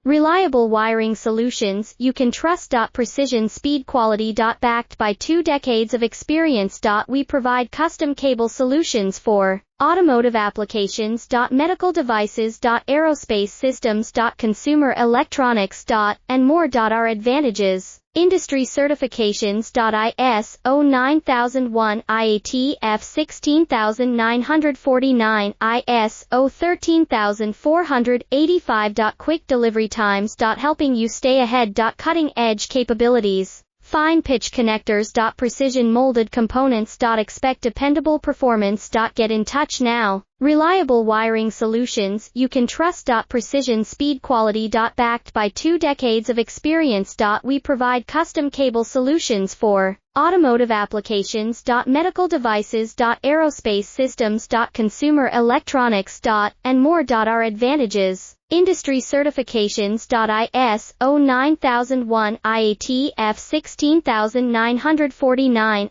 Reliable wiring solutions you can trust. Precision speed quality. Backed by 2 decades of experience. We provide custom cable solutions for automotive applications. Medical devices. Aerospace systems. Consumer electronics. And more. Our advantages: industry certifications. ISO 9001, IATF 16949, ISO 13485. Quick delivery times. Helping you stay ahead. Cutting edge capabilities: fine pitch connectors. Precision molded components. Expect dependable performance. Get in touch now. Reliable wiring solutions you can trust. Precision speed quality. Backed by 2 decades of experience. We provide custom cable solutions for automotive applications. Medical devices. Aerospace systems. Consumer electronics. And more. Our advantages: industry certifications. ISO 9001, IATF 16949,